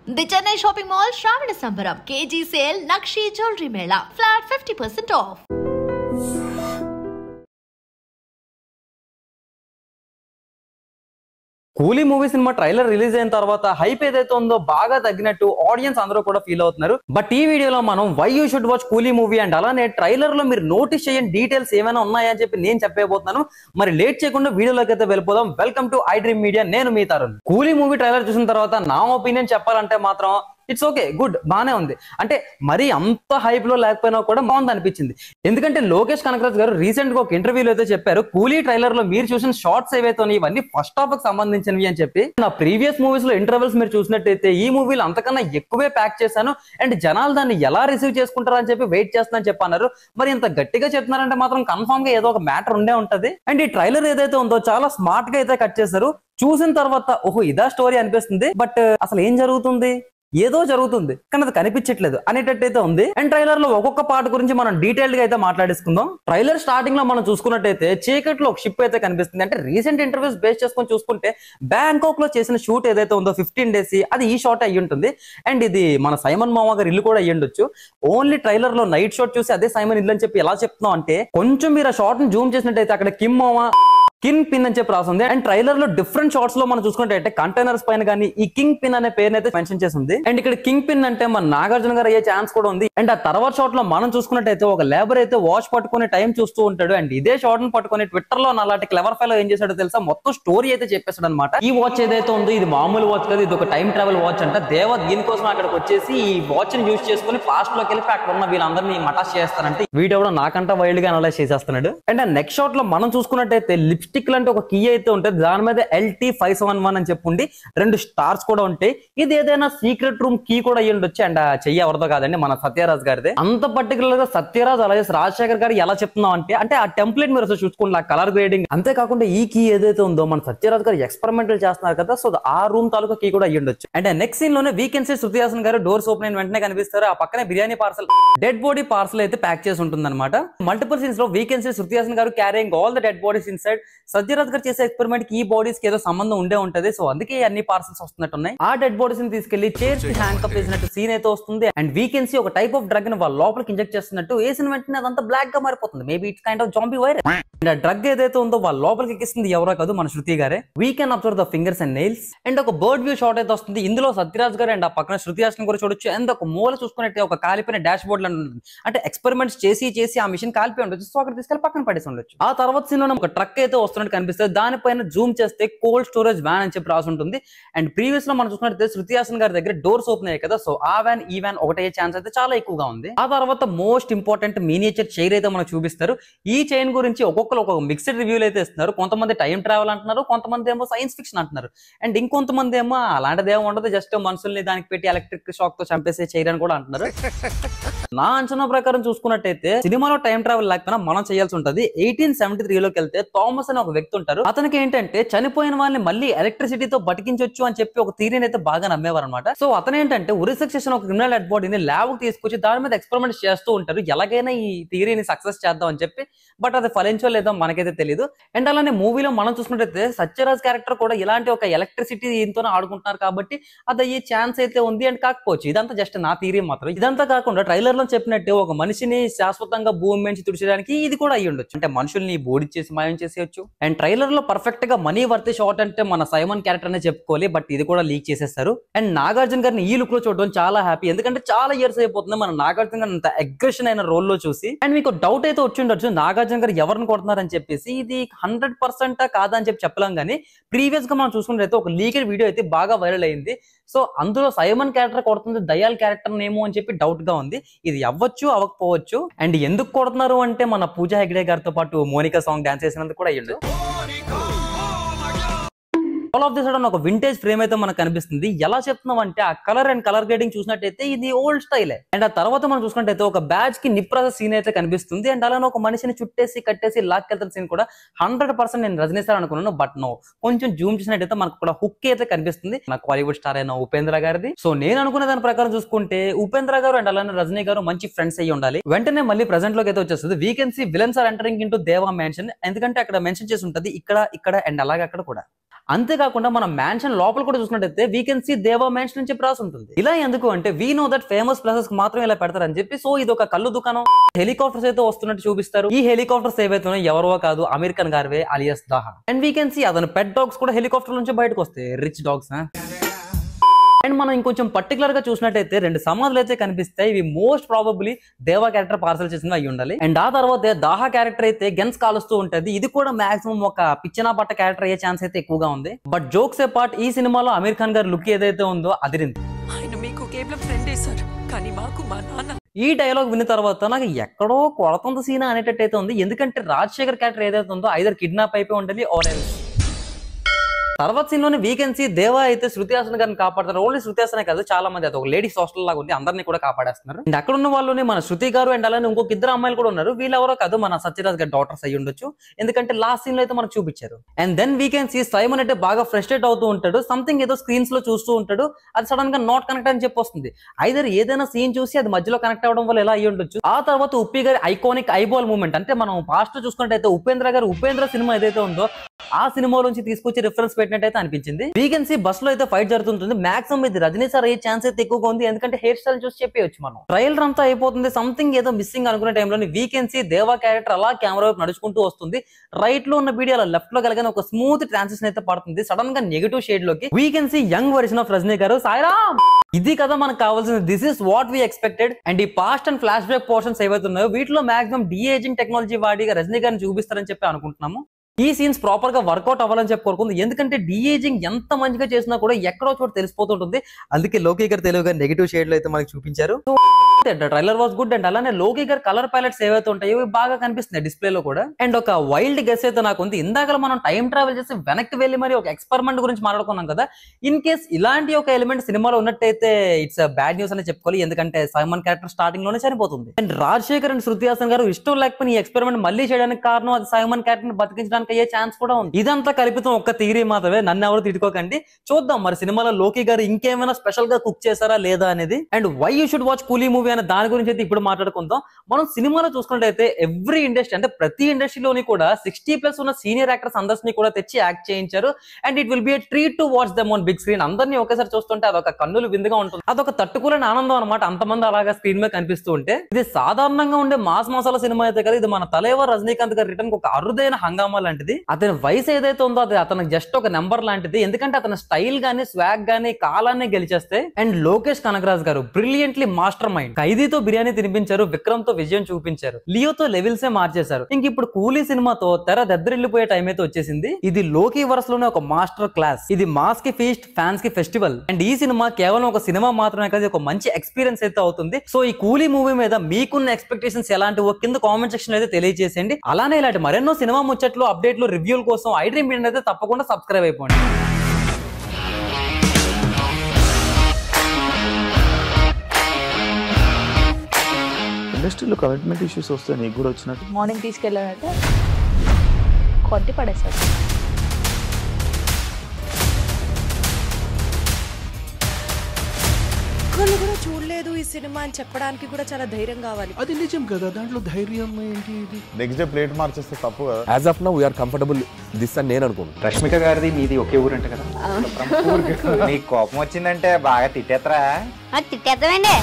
The Chennai Shopping Mall Shravana Sambaram KG Sale Nakshi Jewelry Mela Flat 50% off. కూలీ movie cinema trailer release అయిన తర్వాత hype ఏదైతే ఉందో బాగా తగ్గినట్టు ఆడియన్స్ అందరూ కూడా ఫీల్ అవుతున్నారు. బట్ ఈ వీడియోలో మనం why you should watch Coolie movie and అలానే ట్రైలర్ లో మీరు నోటీస్ చేయని డీటెయిల్స్ ఏమైనా ఉన్నాయని చెప్పి నేను చెప్పబోతున్నాను. మరి లేట్ చేయకుండా వీడియోలోకి అయితే వెళ్ళిపోదాం. Welcome to I dream media, నేను మీ తరుణ్. కూలీ మూవీ ట్రైలర్ చూసిన తర్వాత నా ఒపీనియన్ చెప్పాలంటే మాత్రం ఇట్స్ ఓకే, గుడ్, బానే ఉంది. అంటే మరి అంత హైప్ లో లేకపోయినా కూడా బాగుంది అనిపించింది. ఎందుకంటే లోకేష్ కనకరాజ్ గారు రీసెంట్ గా ఒక ఇంటర్వ్యూలో అయితే చెప్పారు, కూలీ ట్రైలర్ లో మీరు చూసిన షార్ట్స్ ఏవైతే ఇవన్నీ ఫస్ట్ హాఫ్ కి సంబంధించినవి అని చెప్పి. నా ప్రీవియస్ మూవీస్ లో ఇంటర్వెల్స్ మీరు చూసినట్టయితే ఈ మూవీలో అంతకన్నా ఎక్కువే ప్యాక్ చేశాను అండ్ జనాలు దాన్ని ఎలా రిసీవ్ చేసుకుంటారు అని చెప్పి వెయిట్ చేస్తానని చెప్పన్నారు. మరి ఇంత గట్టిగా చెప్తున్నారంటే మాత్రం కన్ఫర్మ్ గా ఏదో ఒక మ్యాటర్ ఉండే ఉంటది. అండ్ ఈ ట్రైలర్ ఏదైతే ఉందో చాలా స్మార్ట్ గా అయితే కట్ చేశారు. చూసిన తర్వాత ఓహో ఇదా స్టోరీ అనిపిస్తుంది, బట్ అసలు ఏం జరుగుతుంది, ఏదో జరుగుతుంది కానీ అది కనిపించట్లేదు అనేటట్టయితే ఉంది. అండ్ ట్రైలర్ లో ఒక్కొక్క పార్ట్ గురించి మనం డీటెయిల్డ్ గా అయితే మాట్లాడేసుకుందాం. ట్రైలర్ స్టార్టింగ్ లో మనం చూసుకున్నట్టయితే చీకట్లో ఒక షిప్ అయితే కనిపిస్తుంది. అంటే రీసెంట్ ఇంటర్వ్యూస్ బేస్ చేసుకొని చూసుకుంటే బ్యాంకాక్ లో చేసిన షూట్ ఏదైతే ఉందో 15 days అది ఈ షాట్ అయ్యి ఉంటుంది. అండ్ ఇది మన సైమన్ మామ గారి ఇల్లు కూడా అయ్యి ఉండొచ్చు. ఓన్లీ ట్రైలర్ లో నైట్ షాట్ చూసి అదే సైమన్ ఇల్లు అని చెప్పి ఎలా చెప్తున్నాం అంటే, కొంచెం మీరు ఆ షాట్ ని జూమ్ చేసినట్టయితే అక్కడ కిమ్ మామ కింగ్ పిన్ అని చెప్పి రాసింది. అండ్ ట్రైలర్ లో డిఫరెంట్ షార్ట్స్ లో మనం చూసుకుంటే కంటైనర్స్ పైన కానీ ఈ కింగ్ పిన్ అనే పేరు అయితే మెన్షన్ చేసింది. అండ్ ఇక్కడ కింగ్ పిన్ అంటే మన నాగార్జున గారు అయ్యే ఛాన్స్ కూడా ఉంది. అండ్ ఆ తర్వాత షాట్ లో మనం చూసుకున్నట్టయితే ఒక లేబర్ అయితే వాచ్ పట్టుకుని టైం చూస్తూ ఉంటాడు. అండ్ ఇదే షాట్ ని పట్టుకుని ట్విట్టర్ లో అలాంటి క్లెవర్ ఫెలో ఏం చేశాడో తెలుసా, మొత్తం స్టోరీ అయితే చెప్పేశాడు అనమాట. ఈ వాచ్ ఏదైతే ఉందో ఇది మామూలు వాచ్ కదా, ఇది ఒక టైం ట్రావెల్ వాచ్ అంట. దేవ దీనికోసం అక్కడికి వచ్చేసి ఈ వాచ్ ని యూజ్ చేసుకుని పాస్ట్ లోకి వెళ్ళి అక్కడ ఉన్న వీళ్ళందరినీ మటాష్ చేస్తానంటే వీడియో నాకంట వైల్డ్ గా అనలైజ్ చేసేస్తున్నాడు. అండ్ ఆ నెక్స్ట్ షాట్ లో మనం చూసుకున్నట్టయితే లిప్స్టిక్ లాంటి ఒక కీ అయితే ఉంటుంది, దాని మీద LT571 అని చెప్పుండి 2 స్టార్స్ కూడా ఉంటాయి. ఇది ఏదైనా సీక్రెట్ రూమ్ కీ కూడా అయ్యి ఉండొచ్చు. అండ్ చెయ్యి ఎవరితో కాదండి, మన సత్యరాజ్ గారిదే. అంత పర్టికులర్ గా సత్యరాజ్ అలాగే రాజశేఖర్ గారు ఎలా చెప్తున్నాం అంటే ఆ టెంప్లెట్ మీరు చూసుకుంటే కలర్ గ్రేడింగ్, అంతేకాకుండా ఈ కీ ఏదైతే ఉందో మన సత్యరాజ్ గారు ఎక్స్పెరిమెంటల్ చేస్తున్నారు కదా, సో ఆ రూమ్ తాలూకా కీ కూడా అయ్యి ఉండొచ్చు. అండ్ నెక్స్ట్ సీన్ లోనే వీకెన్సీ శృతి హాసన్ గారు డోర్స్ ఓపెన్ అయిన వెంటనే కనిపిస్తారు. ఆ పక్కనే biryani parcel, dead body parcel అయితే ప్యాక్ చేసి ఉంటుంది అనమాట. మల్టిపుల్ సీన్స్ లో వీకెన్సీ శృతి హాసన్ గారు carrying all the dead bodies inside. Sathyaraj గారు చేసే ఎక్స్పెరిమెంట్ కి ఈ బాడీస్ కి ఏదో సంబంధం ఉండే ఉంటది, సో అందుకే అన్ని పార్సల్స్ వస్తున్నట్టు ఉన్నాయి. ఆ డెడ్ బాడీస్ ని తీసుకెళ్లి చైర్స్ కి హ్యాండ్ కప్ వేసినట్టు సీన్ అయితే వస్తుంది. అండ్ వీకెన్సీ ఒక టైప్ ఆఫ్ డ్రగ్ ని వాళ్ళ లోపలికి ఇంజెక్ట్ చేస్తున్నట్టు వేసిన వెంటనే అదంతా బ్లాక్ గా మారిపోతుంది. Maybe it's kind of zombie virus. And ఆ డ్రగ్ ఏదైతే ఉందో వాళ్ళ లోపలికి ఎక్కిస్తుంది ఎవరో కాదు, మన శృతి గారే. We can observe the fingers and nails. And ఒక బర్డ్ వ్యూ షాట్ అయితే వస్తుంది. ఇందులో సత్యరాజ్ గారు అండ్ ఆ పక్కన శృతి హాసన్ కూడా చూడొచ్చు. అండ్ ఒక మూల చూసుకున్నట్టే ఒక కాలిపోయిన డాష్ బోర్డ్ అంటే ఎక్స్పెరిమెంట్స్ చేసి ఆ మిషన్ కాలిపోయి ఉండొచ్చు, సో అక్కడ తీసుకెళ్లి పక్కన పడేసి ఉండొచ్చు. ఆ తర్వాత సీన్ లో ఒక ట్రక్ అయితే వస్తున్నట్టు కనిపిస్తుంది. దానిపైన జూమ్ చేస్తే కోల్డ్ స్టోరేజ్ వ్యాన్ అని చెప్పి రాసి ఉంటుంది. అండ్ ప్రీవియస్ లో మనం చూసుకుంటే శృతి హాసన్ గారి దగ్గర డోర్స్ ఓపెన్ అయ్యాయి కదా, సో ఆ వ్యాన్ ఈ వ్యాన్ ఒకటే ఛాన్స్ అయితే చాలా ఎక్కువగా ఉంది. ఆ తర్వాత మోస్ట్ ఇంపార్టెంట్ మినియేచర్ చైర్ అయితే మనకు చూపిస్తారు. ఈ చైన్ గురించి ఒక్కొక్కరు ఒక మిక్స్డ్ రివ్యూలు అయితే ఇస్తున్నారు. కొంతమంది టైం ట్రావెల్ అంటున్నారు, కొంతమంది ఏమో సైన్స్ ఫిక్షన్ అంటున్నారు. అండ్ ఇంకొంతమంది ఏమో అలాంటిది ఏమో ఉండదు, జస్ట్ మనుషుల్ని దానికి పెట్టి ఎలక్ట్రిక్ షాక్ తో చంపేసే చైర్ అని కూడా అంటున్నారు. నా అంచనా ప్రకారం చూసుకున్నట్టయితే సినిమాలో టైం ట్రావెల్ లేకపోయినా మనం చేయాల్సి ఉంటుంది. 1873లోకి వెళ్తే థామస్ అనే ఒక వ్యక్తి ఉంటారు. అతనికి ఏంటంటే చనిపోయిన వాళ్ళని మళ్ళీ ఎలక్ట్రిసిటీతో బతికించొచ్చు అని చెప్పి ఒక థియరీని అయితే బాగా నమ్మేవారు అనమాట. సో అతను ఏంటంటే ఉరి సక్సెస్ ఒక క్రిమినల్ డెడ్ బాడీని ల్యాబ్ కి తీసుకొచ్చి దాని మీద ఎక్స్పెరిమెంట్స్ చేస్తూ ఉంటారు, ఎలాగైనా ఈ థియరీని సక్సెస్ చేద్దాం అని చెప్పి. బట్ అది ఫలించో లేదో మనకైతే తెలియదు. అండ్ అలానే మూవీలో మనం చూసుకుంటే సత్యరాజ్ క్యారెక్టర్ కూడా ఇలాంటి ఒక ఎలక్ట్రిసిటీ దీంతోనే ఆడుకుంటున్నారు కాబట్టి అది అయ్యే ఛాన్స్ అయితే ఉంది. అండ్ కాకపోవచ్చు, ఇదంతా జస్ట్ నా థియరీ మాత్రం. ఇదంతా కాకుండా ట్రైలర్ లో చెప్పినట్టు ఒక మనిషిని శాశ్వతంగా భూమి నుంచి తుడిచడానికి ఇది కూడా అయ్యి ఉండొచ్చు. అంటే మనుషుల్ని బోడి చేసి మాయం చేసేయచ్చు. అండ్ ట్రైలర్ లో పర్ఫెక్ట్ గా మనీ వర్త్ షాట్ అంటే మన సైమన్ క్యారెక్టర్ అనే చెప్పుకోవాలి, బట్ ఇది కూడా లీక్ చేసేస్తారు. అండ్ నాగార్జున గారిని ఈ లుక్ లో చూడడం చాలా హ్యాపీ, ఎందుకంటే చాలా ఇయర్స్ అయిపోతుంది మన నాగార్జున గారిని అంత అగ్రెషన్ అయిన రోల్ లో చూసి. అండ్ మీకు డౌట్ అయితే వచ్చి ఉండొచ్చు నాగార్జున గారు ఎవరిని కొడుతున్నారని చెప్పేసి. ఇది 100% కాదా అని చెప్పి చెప్పలేం, కానీ ప్రీవియస్ గా మనం చూసుకుంటే ఒక లీగల్ వీడియో అయితే బాగా వైరల్ అయింది. సో అందులో సైమన్ క్యారెక్టర్ కొడుతుంది దయాల్ క్యారెక్టర్ ఏమో అని చెప్పి డౌట్ గా ఉంది. ఇది అవ్వచ్చు అవ్వకపోవచ్చు. అండ్ ఎందుకు కొడుతున్నారు అంటే మన పూజా హెగ్డే గారితో పాటు మోనికా సాంగ్ డాన్స్ చేసినందుకు కూడా అయ్యింది. ఆల్ ఆఫ్ ది సడన్ ఒక వింటేజ్ ఫ్రేమ్ అయితే మనకు కనిపిస్తుంది. ఎలా చెప్తున్నాం అంటే ఆ కలర్ అండ్ కలర్ గ్రేడింగ్ చూసినట్టయితే ఇది ఓల్డ్ స్టైలే. అండ్ ఆ తర్వాత మనం చూసుకుంటే ఒక బ్యాచ్ కి నిప్రాస సీన్ అయితే కనిపిస్తుంది. అండ్ అలానే ఒక మనిషిని చుట్టేసి కట్టేసి లాక్కెళ్తున్న సీన్ కూడా 100% నేను రజనీ సార్ అనుకున్నాను, బట్ నో. కొంచెం జూమ్ చేసినట్టయితే మనకు కూడా హుక్ అయితే కనిపిస్తుంది, నాకు బాలీవుడ్ స్టార్ అయిన ఉపేంద్ర గారిది. సో నేను అనుకునే దాని ప్రకారం చూసుకుంటే ఉపేంద్ర గారు అండ్ అలానే రజనీ గారు మంచి ఫ్రెండ్స్ అయ్యి ఉండాలి. వెంటనే మళ్ళీ ప్రెసెంట్ లోకి అయితే వచ్చేస్తుంది. We can see villains are entering into Deva mansion, ఎందుకంటే అక్కడ మెన్షన్ చేసి ఉంటుంది ఇక్కడ అండ్ అలాగే అక్కడ కూడా. అంతేకాకుండా మన మ్యాన్షన్ లోపల కూడా చూసినట్టయితే వీ కెన్ సీ దేవా మ్యాన్షన్ నుంచి ప్రాస్ ఉంటుంది. ఇలా ఎందుకు అంటే we know that famous places మాత్రం ఇలా పెడతారని చెప్పి. సో ఇది ఒక కళ్ళు దుకాణం. హెలికాప్టర్స్ అయితే వస్తున్నట్టు చూపిస్తారు. ఈ హెలికాప్టర్స్ ఏవైతే ఎవరో కాదు, అమెరికన్ గార్వే అలియాస్ దాహా. అండ్ వీ కెన్ సీ అతను పెట్ డాగ్స్ కూడా హెలికాప్టర్ నుంచి బయటకు వస్తాయి, రిచ్ డాగ్స్. అండ్ మనం ఇంకొంచెం పర్టికులర్ గా చూసినట్టయితే 2 సమాధులు అయితే కనిపిస్తాయి. ఇవి మోస్ట్ ప్రాబబ్లీ దేవా క్యారెక్టర్ పార్సల్ చేసింది అయి ఉండాలి. అండ్ ఆ తర్వాత దాహా క్యారెక్టర్ అయితే గన్స్ కాలుస్తూ ఉంటది. ఇది కూడా మాక్సిమం ఒక పిచ్చనా పట్ట క్యారెక్టర్ అయ్యే ఛాన్స్ అయితే ఎక్కువగా ఉంది. బట్ జోక్స్ ఏ పార్ట్, ఈ సినిమాలో అమీర్ ఖాన్ గారి లుక్ ఏదైతే ఉందో అదిరింది. ఈ డైలాగ్ విన్న తర్వాత నాకు ఎక్కడో కొడతంత సీనా అనేటట్టు అయితే ఉంది. ఎందుకంటే రాజశేఖర్ క్యారెక్టర్ ఏదైతే ఉందో ఐదర్ కిడ్నాప్ అయిపోయి ఉంటుంది ఆర్ ఎల్స్. తర్వాత సీన్ లోనే వీ కెన్ సీ దేవా అయితే శృతి హాసన్ గారిని కాపాడతారు. ఓన్లీ శృతి హాసనే కాదు, చాలా మంది అది ఒక లేడీస్ హాస్టల్ లాగా ఉంది, అందరినీ కూడా కాపాడేస్తున్నారు. అండ్ అక్కడ ఉన్న వాళ్ళని మన శృతి గారు అండ్ అలానే ఇంకొక 2 అమ్మాయిలు కూడా ఉన్నారు. వీళ్ళెవరో కాదు, మన సత్యరాజ్ గారి డాటర్స్ అయ్యి ఉండొచ్చు, ఎందుకంటే లాస్ట్ సీన్ లో అయితే మనకు చూపించారు. And then we can see Simon అయితే బాగా ఫ్రస్ట్రేట్ అవుతూ ఉంటాడు. సంథింగ్ ఏదో స్క్రీన్స్ లో చూస్తూ ఉంటాడు, అది సడన్ గా నాట్ కనెక్ట్ అని చెప్పి వస్తుంది. ఐదర్ ఏదైనా సీన్ చూసి అది మధ్యలో కనెక్ట్ అవ్వడం వల్ల ఎలా అయ్యి ఉండొచ్చు. ఆ తర్వాత ఉప్పి గారి ఐకానిక్ ఐబాల్ మూమెంట్, అంటే మనం పాస్ట్ చూసుకున్నట్టయితే ఉపేంద్ర సినిమా ఏదైతే ఉందో ఆ సినిమా నుంచి తీసుకొచ్చి రిఫరెన్స్ పెట్టినట్టయితే అనిపించింది. వీ కెన్ సీ బస్ లో అయితే ఫైట్ జరుగుతుంటుంది. మాక్సిమం ఇది రజనీ సార్ అయ్యే ఛాన్స్ అయితే ఎక్కువగా ఉంది, ఎందుకంటే హెయిర్ స్టైల్ చూసి చెప్పేయచ్చు మనం. ట్రైలర్ అంతా అయిపోతుంది, సంథింగ్ ఏదో మిస్సింగ్ అనుకునే టైంలో వీ కెన్ సీ దేవా క్యారెక్టర్ అలా కెమెరా వైపు నడుచుకుంటూ వస్తుంది. రైట్ లో ఉన్న వీడియో అలా లెఫ్ట్ లో కలిగిన ఒక స్మూత్ ట్రాన్సిషన్ అయితే పడుతుంది. సడన్ గా నెగటివ్ షేడ్ లోకి we can see young version of Rajini గారు. సాయిరామ్, ఇది కదా మనకు కావాల్సింది. This is what we expected. And ఈ past and flash back portions ఏవైతే ఉన్నాయో వీటిలో మాక్సిమం డిఏజింగ్ టెక్నాలజీ వాడి రజనీ గారిని చూపిస్తారని చెప్పి అనుకుంటున్నాము. ఈ సీన్స్ ప్రాపర్ గా వర్కౌట్ అవ్వాలని చెప్పి కోరుకుంది. ఎందుకంటే డిఏజింగ్ ఎంత మంచిగా చేసినా కూడా ఎక్కడో చోట తెలిసిపోతుంటుంది. అందుకే లోకి గారు తెలుగుగా నెగిటివ్ షేడ్ లో అయితే మనకి చూపించారు. Trailer was good. అండ్ అలానే లోకి గారు కలర్ ప్యాలెట్స్ ఏవైతే ఉంటాయో బాగా కనిపిస్తున్నాయి డిస్ప్లే లో కూడా. అండ్ ఒక వైల్డ్ గెస్ అయితే నాకు ఉంది. ఇందాక మనం టైం ట్రావెల్ చేసి వెనక్కి వెళ్ళి మరి ఒక ఎక్స్పెరిమెంట్ గురించి మాట్లాడుకున్నాం కదా. ఇన్ కేస్ ఇలాంటి ఒక ఎలిమెంట్ సినిమాలో ఉన్నట్టయితే ఇట్స్ బ్యాడ్ న్యూస్ అని చెప్పుకోవాలి, ఎందుకంటే సైమన్ క్యారెక్టర్ స్టార్టింగ్ లోనే చనిపోతుంది. అండ్ రాజశేఖర్ అండ్ శృతి హాసన్ గారు ఇష్టం లేకపోయినా ఈ ఎక్స్పెరిమెంట్ మళ్ళీ చేయడానికి కారణం అది సైమన్ క్యారెక్టర్ బతికించడానికి అయ్యే ఛాన్స్ కూడా ఉంది. ఇదంతా కల్పితం, ఒక్క థియరీ మాత్రమే, నన్ను ఎవరు తిట్టుకోకండి. చూద్దాం మరి సినిమాలో లోకి గారు ఇంకేమైనా స్పెషల్ గా కుక్ చేశారా లేదా అనేది. And why you should watch Coolie movie అనే దాని గురించి అయితే ఇప్పుడు మాట్లాడుకుందాం. మనం సినిమాలో చూసుకున్నట్టయితే ఎవ్రీ ఇండస్ట్రీ, అంటే ప్రతి ఇండస్ట్రీలోని కూడా 60+ ఉన్న సీనియర్ యాక్టర్స్ అందరినీ కూడా తెచ్చి యాక్ట్ చేయించారు. And it will be a treat to watch them on big screen. అందరినీ ఒకేసారి చూస్తుంటే అదొక కన్నులు విందుగా ఉంటుంది, అదొక తట్టుకోలేని ఆనందం అనమాట. అంతమంది అలాగా స్క్రీన్ మీద కనిపిస్తూ ఉంటే. ఇది సాధారణంగా ఉండే మాస్ మసాలా సినిమా అయితే కదా, ఇది మన తలేవర్ రజనీకాంత్ గారి రిటర్న్ ఒక అరుదైన హంగామా లాంటిది. అతని వయసు ఏదైతే ఉందో అది అతనికి జస్ట్ ఒక నెంబర్ లాంటిది, ఎందుకంటే అతని స్టైల్ గానీ స్వాగ్ గానీ కాలాన్ని గెలిచేస్తే. అండ్ లోకేష్ కనగరాజ్ గారు బ్రిలియంట్లీ మాస్టర్ మైండ్. ఖైదీతో బిర్యానీ తినిపించారు, విక్రమ్ తో విజయం చూపించారు, లియోతో లెవెల్సే మార్చేశారు. ఇంక ఇప్పుడు కూలీ సినిమాతో తెర దద్దరిల్లిపోయే టైం అయితే వచ్చేసింది. ఇది లోకి వరసలోనే ఒక మాస్టర్ క్లాస్. ఇది మాస్ కి ఫీస్ట్, ఫ్యాన్స్ కి ఫెస్టివల్. అండ్ ఈ సినిమా కేవలం ఒక సినిమా మాత్రమే కాదు, ఒక మంచి ఎక్స్పీరియన్స్ అయితే అవుతుంది. సో ఈ కూలీ మూవీ మీద మీకున్న ఎక్స్పెక్టేషన్స్ ఎలాంటివో కింద కామెంట్ సెక్షన్ అయితే తెలియజేసేయండి. అలానే ఇలాంటి మరెన్నో సినిమా ముచ్చట్లు, అప్డేట్లు, రివ్యూల కోసం ఐడ్రీమ్ మీడియా అయితే తప్పకుండా సబ్స్క్రైబ్ అయిపోండి. ఇండస్ట్రీలో కమిట్మెంట్ ఇష్యూస్ వస్తే నీకు కూడా వచ్చినట్టు. మార్నింగ్ తీసుకెళ్ళాలంటే కొట్టి పడేసాడు. ఒక్కళ్ళు కూడా చూడలేదు ఈ సినిమా అని చెప్పడానికి కూడా చాలా ధైర్యం కావాలి. అది నిజం కదా, దాంట్లో ధైర్యం ఏంటి? ఇది నెక్స్ట్ డే ప్లేట్ మార్చేస్తే తప్పు కదా. As of now we're comfortable this అని నేను అనుకుంటున్నాను. రష్మిక గారిది మీది ఒకే ఊరు అంట కదా. నీకు కోపం వచ్చిందంటే బాగా తిట్టేత్తరా? తిట్టేద్దామండి.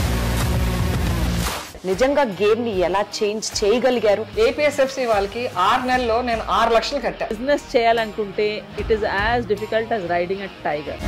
నిజంగా గేమ్ ని ఎలా చేంజ్ చేయగలిగారు? ఏపీఎస్ఎఫ్సి వాళ్ళకి 6 నెలల్లో నేను 6 లక్షలు కట్టా. బిజినెస్ చేయాలనుకుంటే it is as difficult as riding a tiger.